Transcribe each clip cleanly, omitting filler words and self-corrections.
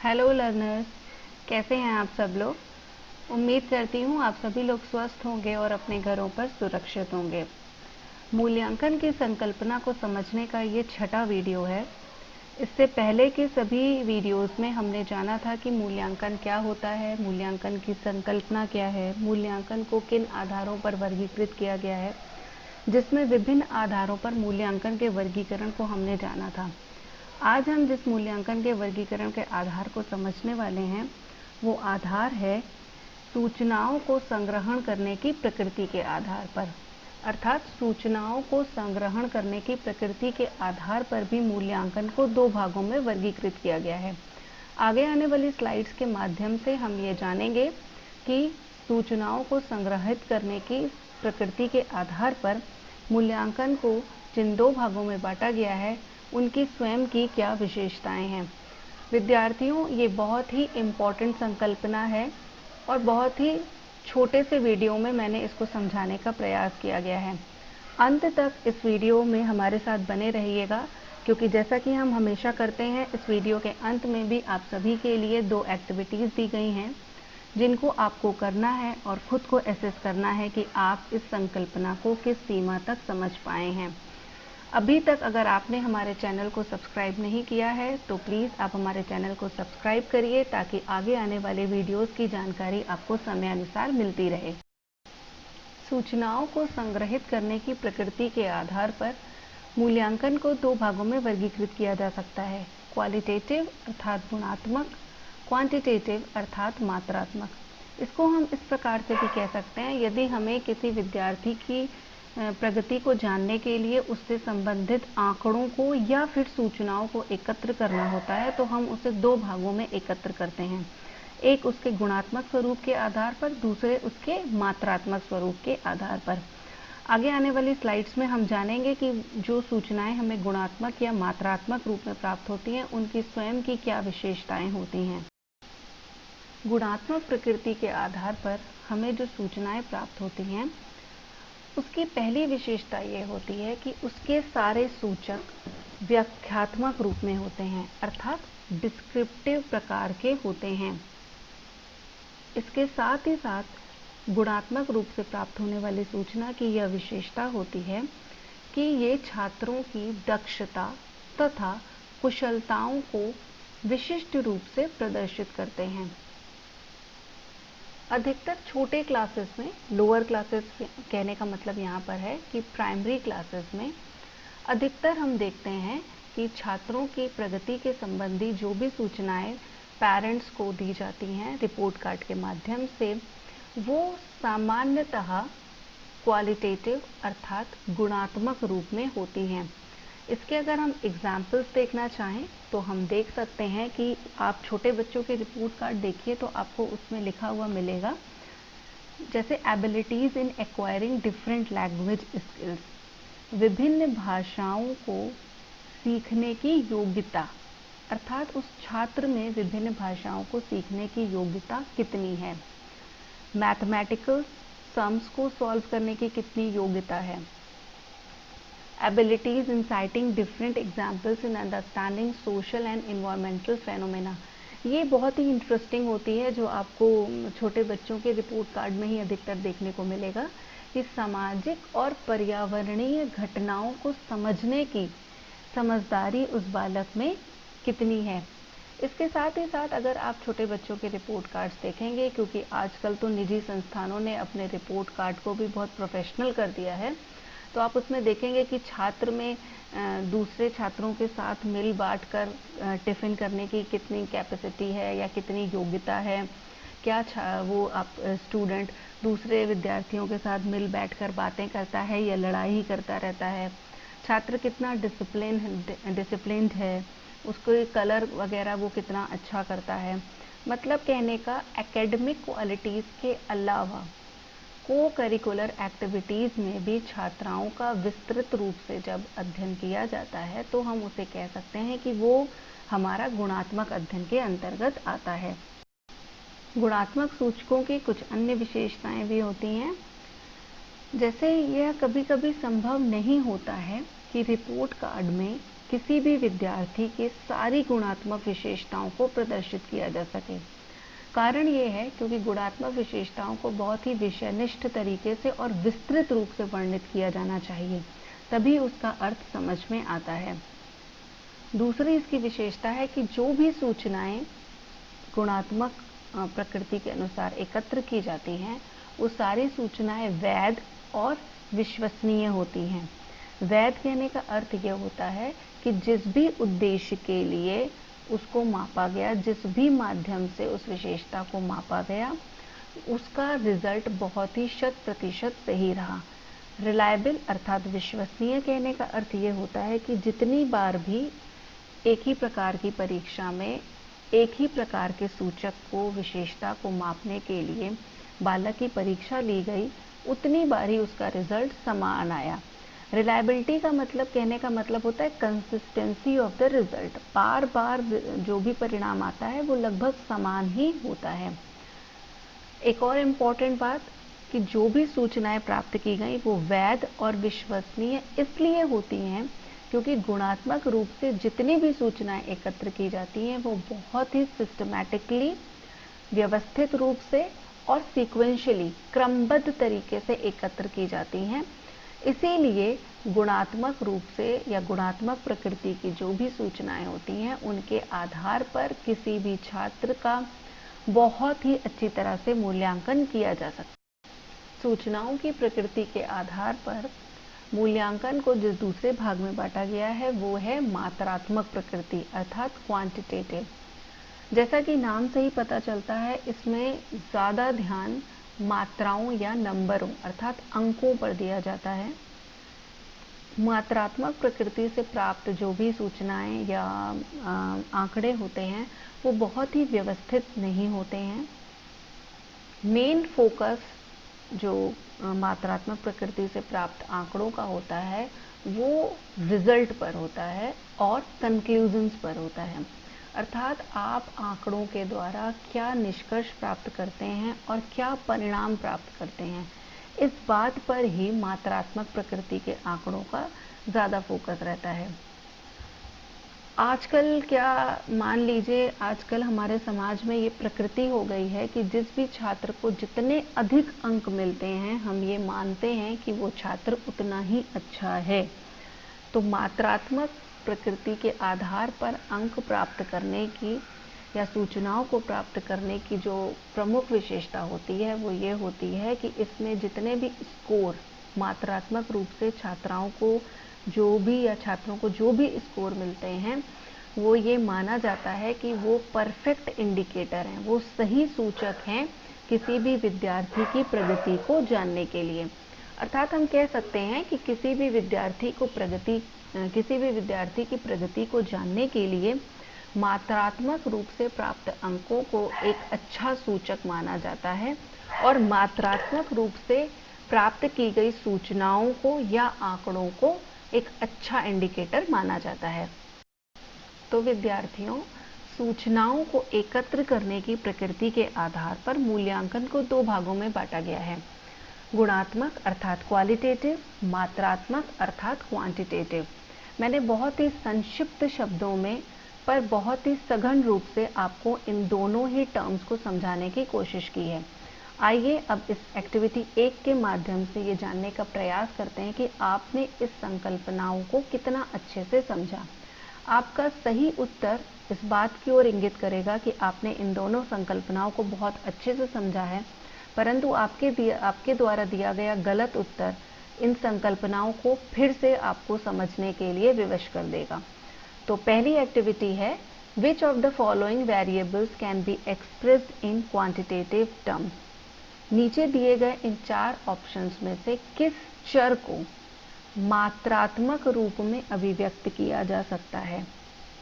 Hello learners, कैसे हैं आप सब लोग। उम्मीद करती हूँ आप सभी लोग स्वस्थ होंगे और अपने घरों पर सुरक्षित होंगे। मूल्यांकन की संकल्पना को समझने का ये छठा वीडियो है। इससे पहले के सभी वीडियोस में हमने जाना था कि मूल्यांकन क्या होता है, मूल्यांकन की संकल्पना क्या है, मूल्यांकन को किन आधारों पर वर्गीकृत किया गया है, जिसमें विभिन्न आधारों पर मूल्यांकन के वर्गीकरण को हमने जाना था। आज हम जिस मूल्यांकन के वर्गीकरण के आधार को समझने वाले हैं वो आधार है सूचनाओं को संग्रहण करने की प्रकृति के आधार पर। अर्थात सूचनाओं को संग्रहण करने की प्रकृति के आधार पर भी मूल्यांकन को दो भागों में वर्गीकृत किया गया है। आगे आने वाली स्लाइड्स के माध्यम से हम ये जानेंगे कि सूचनाओं को संग्रहित करने की प्रकृति के आधार पर मूल्यांकन को जिन दो भागों में बांटा गया है उनकी स्वयं की क्या विशेषताएं हैं। विद्यार्थियों, ये बहुत ही इम्पोर्टेंट संकल्पना है और बहुत ही छोटे से वीडियो में मैंने इसको समझाने का प्रयास किया गया है। अंत तक इस वीडियो में हमारे साथ बने रहिएगा, क्योंकि जैसा कि हम हमेशा करते हैं इस वीडियो के अंत में भी आप सभी के लिए दो एक्टिविटीज़ दी गई हैं जिनको आपको करना है और खुद को एसेस करना है कि आप इस संकल्पना को किस सीमा तक समझ पाए हैं। अभी तक अगर आपने हमारे चैनल को सब्सक्राइब नहीं किया है तो प्लीज़ आप हमारे चैनल को सब्सक्राइब करिए ताकि आगे आने वाले वीडियोस की जानकारी आपको समयानुसार मिलती रहे। सूचनाओं को संग्रहित करने की प्रकृति के आधार पर मूल्यांकन को दो भागों में वर्गीकृत किया जा सकता है, क्वालिटेटिव अर्थात गुणात्मक, क्वांटिटेटिव अर्थात मात्रात्मक। इसको हम इस प्रकार से भी कह सकते हैं, यदि हमें किसी विद्यार्थी की प्रगति को जानने के लिए उससे संबंधित आंकड़ों को या फिर सूचनाओं को एकत्र करना होता है तो हम उसे दो भागों में एकत्र करते हैं, एक उसके गुणात्मक स्वरूप के आधार पर, दूसरे उसके मात्रात्मक स्वरूप के आधार पर। आगे आने वाली स्लाइड्स में हम जानेंगे कि जो सूचनाएं हमें गुणात्मक या मात्रात्मक रूप में प्राप्त होती हैं उनकी स्वयं की क्या विशेषताएं होती हैं। गुणात्मक प्रकृति के आधार पर हमें जो सूचनाएं प्राप्त होती हैं उसकी पहली विशेषता ये होती है कि उसके सारे सूचक व्याख्यात्मक रूप में होते हैं, अर्थात डिस्क्रिप्टिव प्रकार के होते हैं। इसके साथ ही साथ गुणात्मक रूप से प्राप्त होने वाली सूचना की यह विशेषता होती है कि ये छात्रों की दक्षता तथा कुशलताओं को विशिष्ट रूप से प्रदर्शित करते हैं। अधिकतर छोटे क्लासेस में, लोअर क्लासेस कहने का मतलब यहाँ पर है कि प्राइमरी क्लासेस में अधिकतर हम देखते हैं कि छात्रों की प्रगति के संबंधी जो भी सूचनाएं पेरेंट्स को दी जाती हैं रिपोर्ट कार्ड के माध्यम से, वो सामान्यतः क्वालिटेटिव अर्थात गुणात्मक रूप में होती हैं। इसके अगर हम एग्जाम्पल्स देखना चाहें तो हम देख सकते हैं कि आप छोटे बच्चों के रिपोर्ट कार्ड देखिए तो आपको उसमें लिखा हुआ मिलेगा, जैसे एबिलिटीज़ इन एक्वायरिंग डिफरेंट लैंग्वेज स्किल्स, विभिन्न भाषाओं को सीखने की योग्यता, अर्थात उस छात्र में विभिन्न भाषाओं को सीखने की योग्यता कितनी है। मैथमेटिकल सम्स को सॉल्व करने की कितनी योग्यता है। Abilities in citing different examples in understanding social and environmental phenomena, ये बहुत ही इंटरेस्टिंग होती है जो आपको छोटे बच्चों के रिपोर्ट कार्ड में ही अधिकतर देखने को मिलेगा कि सामाजिक और पर्यावरणीय घटनाओं को समझने की समझदारी उस बालक में कितनी है। इसके साथ ही साथ अगर आप छोटे बच्चों के रिपोर्ट कार्ड्स देखेंगे, क्योंकि आजकल तो निजी संस्थानों ने अपने रिपोर्ट कार्ड को भी बहुत प्रोफेशनल कर दिया है, तो आप उसमें देखेंगे कि छात्र में दूसरे छात्रों के साथ मिल बांट कर टिफ़िन करने की कितनी कैपेसिटी है या कितनी योग्यता है, क्या वो आप स्टूडेंट दूसरे विद्यार्थियों के साथ मिल बैठकर बातें करता है या लड़ाई ही करता रहता है, छात्र कितना डिसिप्लिन्ड है, उसको कलर वगैरह वो कितना अच्छा करता है। मतलब कहने का एकेडमिक क्वालिटीज़ के अलावा को करिकुलर एक्टिविटीज़ में भी छात्राओं का विस्तृत रूप से जब अध्ययन किया जाता है तो हम उसे कह सकते हैं कि वो हमारा गुणात्मक अध्ययन के अंतर्गत आता है। गुणात्मक सूचकों की कुछ अन्य विशेषताएं भी होती हैं, जैसे यह कभी कभी संभव नहीं होता है कि रिपोर्ट कार्ड में किसी भी विद्यार्थी के सारी गुणात्मक विशेषताओं को प्रदर्शित किया जा सके। कारण ये है क्योंकि गुणात्मक विशेषताओं को बहुत ही विषयनिष्ठ तरीके से और विस्तृत रूप से वर्णित किया जाना चाहिए, तभी उसका अर्थ समझ में आता है। दूसरी इसकी विशेषता है कि जो भी सूचनाएं गुणात्मक प्रकृति के अनुसार एकत्र की जाती हैं, वो सारी सूचनाएं वैध और विश्वसनीय होती हैं। वैध कहने का अर्थ यह होता है कि जिस भी उद्देश्य के लिए उसको मापा गया, जिस भी माध्यम से उस विशेषता को मापा गया, उसका रिजल्ट बहुत ही 100% सही रहा। रिलायबल अर्थात विश्वसनीय कहने का अर्थ ये होता है कि जितनी बार भी एक ही प्रकार की परीक्षा में एक ही प्रकार के सूचक को, विशेषता को मापने के लिए बालक की परीक्षा ली गई, उतनी बार ही उसका रिजल्ट समान आया। रिलायबिलिटी का मतलब, कहने का मतलब होता है कंसिस्टेंसी ऑफ द रिजल्ट। बार बार जो भी परिणाम आता है वो लगभग समान ही होता है। एक और इम्पॉर्टेंट बात कि जो भी सूचनाएं प्राप्त की गई वो वैध और विश्वसनीय इसलिए होती हैं क्योंकि गुणात्मक रूप से जितनी भी सूचनाएं एकत्र की जाती हैं वो बहुत ही सिस्टमैटिकली, व्यवस्थित रूप से और सीक्वेंशियली, क्रमबद्ध तरीके से एकत्र की जाती हैं। इसीलिए गुणात्मक रूप से या गुणात्मक प्रकृति की जो भी सूचनाएं होती हैं, उनके आधार पर किसी भी छात्र का बहुत ही अच्छी तरह से मूल्यांकन किया जा सकता है। सूचनाओं की प्रकृति के आधार पर मूल्यांकन को जिस दूसरे भाग में बांटा गया है वो है मात्रात्मक प्रकृति अर्थात क्वांटिटेटिव। जैसा कि नाम से ही पता चलता है, इसमें ज़्यादा ध्यान मात्राओं या नंबरों अर्थात अंकों पर दिया जाता है। मात्रात्मक प्रकृति से प्राप्त जो भी सूचनाएं या आंकड़े होते हैं वो बहुत ही व्यवस्थित नहीं होते हैं। मेन फोकस जो मात्रात्मक प्रकृति से प्राप्त आंकड़ों का होता है वो रिजल्ट पर होता है और कंक्लूजन्स पर होता है। अर्थात आप आंकड़ों के द्वारा क्या निष्कर्ष प्राप्त करते हैं और क्या परिणाम प्राप्त करते हैं, इस बात पर ही मात्रात्मक प्रकृति के आंकड़ों का ज़्यादा फोकस रहता है। आजकल क्या, मान लीजिए आजकल हमारे समाज में ये प्रकृति हो गई है कि जिस भी छात्र को जितने अधिक अंक मिलते हैं, हम ये मानते हैं कि वो छात्र उतना ही अच्छा है। तो मात्रात्मक प्रकृति के आधार पर अंक प्राप्त करने की या सूचनाओं को प्राप्त करने की जो प्रमुख विशेषता होती है वो ये होती है कि इसमें जितने भी स्कोर मात्रात्मक रूप से छात्राओं को जो भी या छात्रों को जो भी स्कोर मिलते हैं, वो ये माना जाता है कि वो परफेक्ट इंडिकेटर हैं, वो सही सूचक हैं किसी भी विद्यार्थी की प्रगति को जानने के लिए। अर्थात हम कह सकते हैं कि किसी भी विद्यार्थी की प्रगति को जानने के लिए मात्रात्मक रूप से प्राप्त अंकों को एक अच्छा सूचक माना जाता है और मात्रात्मक रूप से प्राप्त की गई सूचनाओं को या आंकड़ों को एक अच्छा इंडिकेटर माना जाता है। तो विद्यार्थियों, सूचनाओं को एकत्र करने की प्रकृति के आधार पर मूल्यांकन को दो भागों में बांटा गया है, गुणात्मक अर्थात क्वालिटेटिव, मात्रात्मक अर्थात क्वांटिटेटिव। मैंने बहुत ही संक्षिप्त शब्दों में पर बहुत ही सघन रूप से आपको इन दोनों ही टर्म्स को समझाने की कोशिश की है। आइए अब इस एक्टिविटी 1 के माध्यम से ये जानने का प्रयास करते हैं कि आपने इस संकल्पनाओं को कितना अच्छे से समझा। आपका सही उत्तर इस बात की ओर इंगित करेगा कि आपने इन दोनों संकल्पनाओं को बहुत अच्छे से समझा है, परंतु आपके द्वारा दिया गया गलत उत्तर इन संकल्पनाओं को फिर से आपको समझने के लिए विवश कर देगा। तो पहली एक्टिविटी है, which of the following variables can be expressed in quantitative terms. नीचे दिए गए इन 4 ऑप्शंस में से किस चर को मात्रात्मक रूप में अभिव्यक्त किया जा सकता है।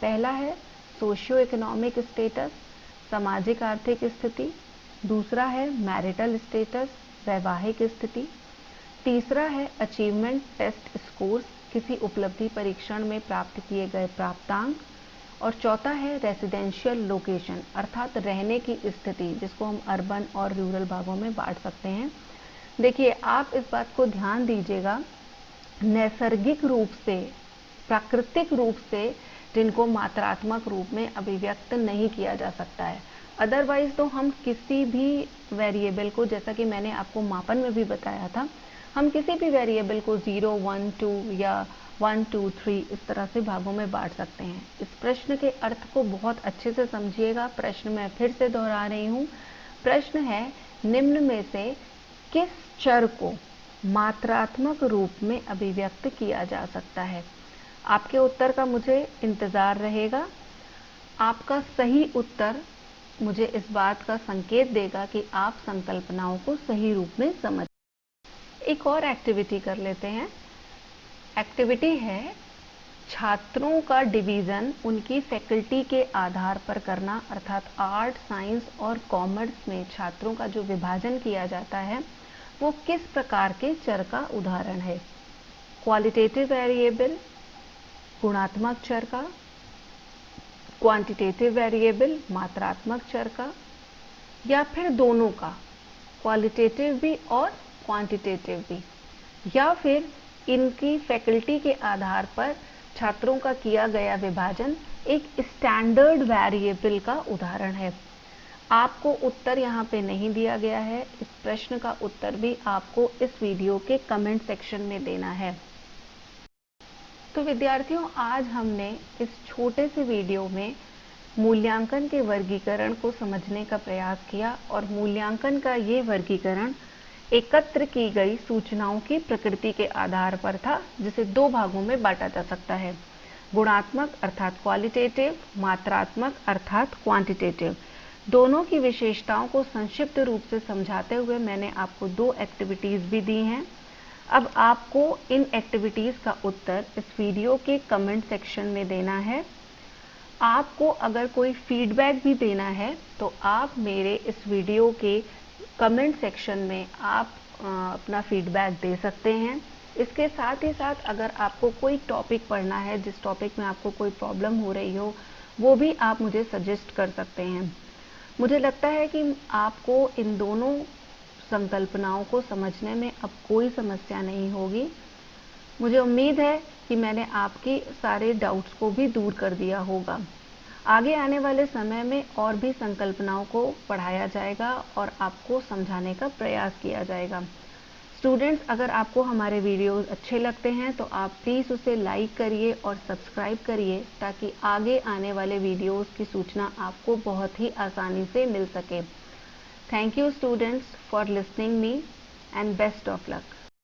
पहला है सोशियो इकोनॉमिक स्टेटस, सामाजिक आर्थिक स्थिति। दूसरा है मैरिटल स्टेटस, वैवाहिक स्थिति। तीसरा है अचीवमेंट टेस्ट स्कोर्स, किसी उपलब्धि परीक्षण में प्राप्त किए गए प्राप्तांक। और चौथा है रेसिडेंशियल लोकेशन अर्थात रहने की स्थिति, जिसको हम अर्बन और रूरल भागों में बांट सकते हैं। देखिए, आप इस बात को ध्यान दीजिएगा, नैसर्गिक रूप से प्राकृतिक रूप से जिनको मात्रात्मक रूप में अभिव्यक्त नहीं किया जा सकता है। अदरवाइज तो हम किसी भी वेरिएबल को, जैसा कि मैंने आपको मापन में भी बताया था, हम किसी भी वेरिएबल को 0, 1, 2 या 1, 2, 3 इस तरह से भागों में बांट सकते हैं। इस प्रश्न के अर्थ को बहुत अच्छे से समझिएगा। प्रश्न मैं फिर से दोहरा रही हूँ। प्रश्न है, निम्न में से किस चर को मात्रात्मक रूप में अभिव्यक्त किया जा सकता है? आपके उत्तर का मुझे इंतजार रहेगा। आपका सही उत्तर मुझे इस बात का संकेत देगा कि आप संकल्पनाओं को सही रूप में समझ। एक और एक्टिविटी कर लेते हैं। एक्टिविटी है छात्रों का डिवीज़न उनकी फैकल्टी के आधार पर करना, अर्थात आर्ट, साइंस और कॉमर्स में छात्रों का जो विभाजन किया जाता है वो किस प्रकार के चर का उदाहरण है? क्वालिटेटिव वेरिएबल, गुणात्मक चर का, क्वांटिटेटिव वेरिएबल, मात्रात्मक चर का, या फिर दोनों का, क्वालिटेटिव भी और क्वांटिटेटिव भी, या फिर इनकी फैकल्टी के आधार पर छात्रों का किया गया विभाजन एक स्टैंडर्ड वेरिएबल का उदाहरण है। आपको उत्तर यहाँ पे नहीं दिया गया है। इस प्रश्न का उत्तर भी आपको इस वीडियो के कमेंट सेक्शन में देना है। तो विद्यार्थियों, आज हमने इस छोटे से वीडियो में मूल्यांकन के वर्गीकरण को समझने का प्रयास किया और मूल्यांकन का ये वर्गीकरण एकत्र की गई सूचनाओं की प्रकृति के आधार पर था, जिसे दो भागों में बांटा जा सकता है, गुणात्मक अर्थात क्वालिटेटिव, मात्रात्मक अर्थात क्वांटिटेटिव। दोनों की विशेषताओं को संक्षिप्त रूप से समझाते हुए मैंने आपको 2 एक्टिविटीज भी दी हैं। अब आपको इन एक्टिविटीज का उत्तर इस वीडियो के कमेंट सेक्शन में देना है। आपको अगर कोई फीडबैक भी देना है तो आप मेरे इस वीडियो के कमेंट सेक्शन में आप अपना फीडबैक दे सकते हैं। इसके साथ ही साथ अगर आपको कोई टॉपिक पढ़ना है, जिस टॉपिक में आपको कोई प्रॉब्लम हो रही हो, वो भी आप मुझे सजेस्ट कर सकते हैं। मुझे लगता है कि आपको इन दोनों संकल्पनाओं को समझने में अब कोई समस्या नहीं होगी। मुझे उम्मीद है कि मैंने आपके सारे डाउट्स को भी दूर कर दिया होगा। आगे आने वाले समय में और भी संकल्पनाओं को पढ़ाया जाएगा और आपको समझाने का प्रयास किया जाएगा। स्टूडेंट्स, अगर आपको हमारे वीडियोस अच्छे लगते हैं तो आप प्लीज़ उसे लाइक करिए और सब्सक्राइब करिए, ताकि आगे आने वाले वीडियोस की सूचना आपको बहुत ही आसानी से मिल सके। Thank you students for listening me and best of luck.